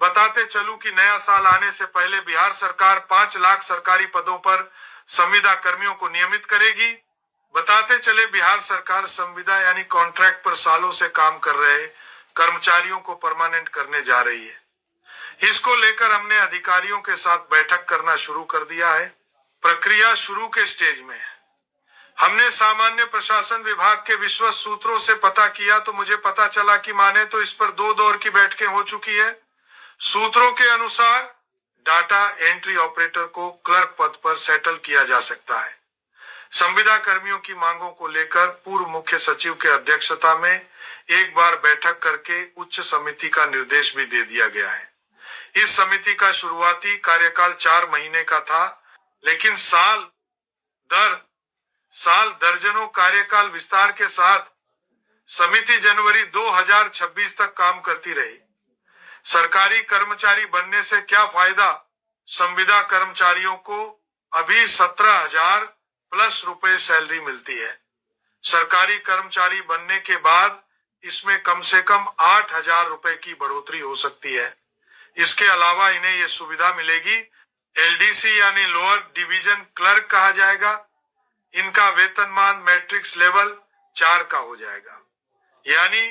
बताते चलूं कि नया साल आने से पहले बिहार सरकार 5 लाख सरकारी पदों पर संविदा कर्मियों को नियमित करेगी। बताते चले बिहार सरकार संविदा यानी कॉन्ट्रैक्ट पर सालों से काम कर रहे कर्मचारियों को परमानेंट करने जा रही है। इसको लेकर हमने अधिकारियों के साथ बैठक करना शुरू कर दिया है। प्रक्रिया शुरू के स्टेज में है। हमने सामान्य प्रशासन विभाग के विश्वस्त सूत्रों से पता किया तो मुझे पता चला कि माने तो इस पर 2 दौर की बैठकें हो चुकी है। सूत्रों के अनुसार डाटा एंट्री ऑपरेटर को क्लर्क पद पर सेटल किया जा सकता है। संविदा कर्मियों की मांगों को लेकर पूर्व मुख्य सचिव के अध्यक्षता में एक बार बैठक करके उच्च समिति का निर्देश भी दे दिया गया है। इस समिति का शुरुआती कार्यकाल 4 महीने का था, लेकिन साल दर्जनों कार्यकाल विस्तार के साथ समिति जनवरी 2026 तक काम करती रही। सरकारी कर्मचारी बनने से क्या फायदा? संविदा कर्मचारियों को अभी 17,000 प्लस रुपए सैलरी मिलती है। सरकारी कर्मचारी बनने के बाद इसमें कम से कम 8,000 रुपए की बढ़ोतरी हो सकती है। इसके अलावा इन्हें यह सुविधा मिलेगी, एलडीसी यानी लोअर डिवीजन क्लर्क कहा जाएगा। इनका वेतनमान मैट्रिक्स लेवल 4 का हो जाएगा, यानी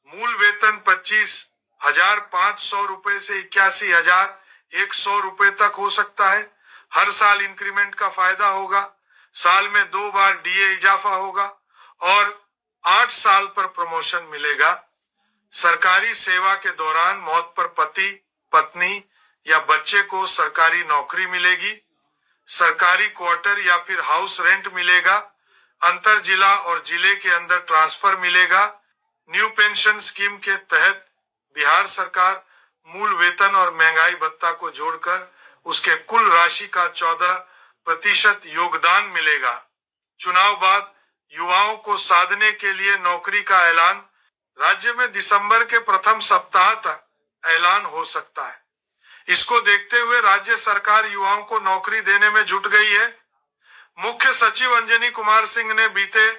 मूल वेतन 25,500 रुपए से 81,100 रुपए तक हो सकता है। हर साल इंक्रीमेंट का फायदा होगा। साल में 2 बार डीए इजाफा होगा और 8 साल पर प्रमोशन मिलेगा। सरकारी सेवा के दौरान मौत पर पति, पत्नी या बच्चे को सरकारी नौकरी मिलेगी। सरकारी क्वार्टर या फिर हाउस रेंट मिलेगा। अंतर जिला और जिले के अंदर ट्रांसफर मिलेगा। न्यू पेंशन स्कीम के तहत बिहार सरकार मूल वेतन और महंगाई भत्ता को जोड़कर उसके कुल राशि का 14% योगदान मिलेगा। चुनाव बाद युवाओं को साधने के लिए नौकरी का ऐलान राज्य में दिसंबर के प्रथम सप्ताह तक ऐलान हो सकता है। इसको देखते हुए राज्य सरकार युवाओं को नौकरी देने में जुट गई है। मुख्य सचिव अंजनी कुमार सिंह ने बीते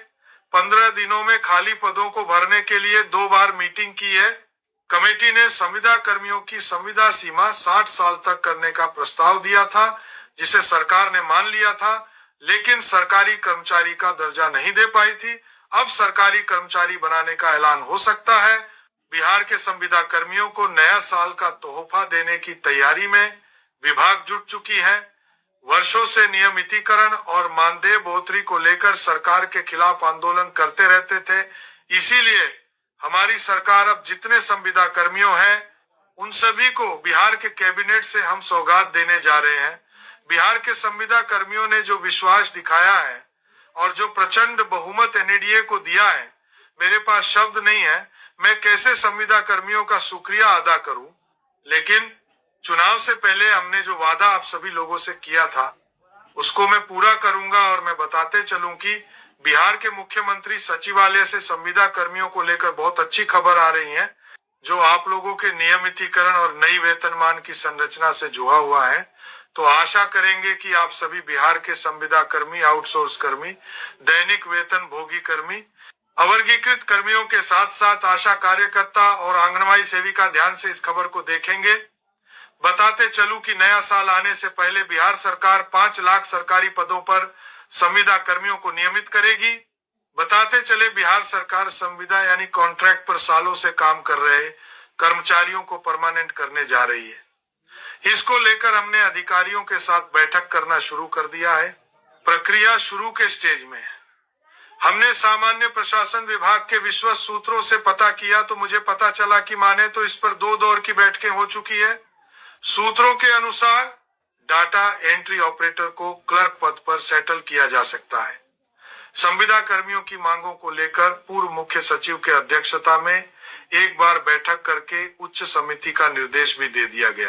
15 दिनों में खाली पदों को भरने के लिए 2 बार मीटिंग की है। कमेटी ने संविदा कर्मियों की संविदा सीमा 60 साल तक करने का प्रस्ताव दिया था, जिसे सरकार ने मान लिया था, लेकिन सरकारी कर्मचारी का दर्जा नहीं दे पाई थी। अब सरकारी कर्मचारी बनाने का ऐलान हो सकता है। बिहार के संविदा कर्मियों को नया साल का तोहफा देने की तैयारी में विभाग जुट चुकी है। वर्षों से नियमितीकरण और मानदेय बढ़ोतरी को लेकर सरकार के खिलाफ आंदोलन करते रहते थे। इसीलिए हमारी सरकार अब जितने संविदा कर्मियों हैं उन सभी को बिहार के कैबिनेट से हम सौगात देने जा रहे हैं। बिहार के संविदा कर्मियों ने जो विश्वास दिखाया है और जो प्रचंड बहुमत एनडीए को दिया है, मेरे पास शब्द नहीं है मैं कैसे संविदा कर्मियों का शुक्रिया अदा करूं। लेकिन चुनाव से पहले हमने जो वादा आप सभी लोगों से किया था उसको मैं पूरा करूंगा। और मैं बताते चलूं कि बिहार के मुख्यमंत्री सचिवालय से संविदा कर्मियों को लेकर बहुत अच्छी खबर आ रही है, जो आप लोगों के नियमितीकरण और नई वेतनमान की संरचना से जुड़ा हुआ है। तो आशा करेंगे कि आप सभी बिहार के संविदा कर्मी, आउटसोर्स कर्मी, दैनिक वेतन भोगी कर्मी, अवर्गीकृत कर्मियों के साथ साथ आशा कार्यकर्ता और आंगनबाड़ी सेविका ध्यान से इस खबर को देखेंगे। बताते चलूं कि नया साल आने से पहले बिहार सरकार 5 लाख सरकारी पदों पर संविदा कर्मियों को नियमित करेगी। बताते चले बिहार सरकार संविदा यानी कॉन्ट्रैक्ट पर सालों से काम कर रहे कर्मचारियों को परमानेंट करने जा रही है। इसको लेकर हमने अधिकारियों के साथ बैठक करना शुरू कर दिया है। प्रक्रिया शुरू के स्टेज में है। हमने सामान्य प्रशासन विभाग के विश्वस्त सूत्रों से पता किया तो मुझे पता चला कि माने तो इस पर 2 दौर की बैठकें हो चुकी है। सूत्रों के अनुसार डाटा एंट्री ऑपरेटर को क्लर्क पद पर सेटल किया जा सकता है। संविदा कर्मियों की मांगों को लेकर पूर्व मुख्य सचिव के अध्यक्षता में एक बार बैठक करके उच्च समिति का निर्देश भी दे दिया गया है।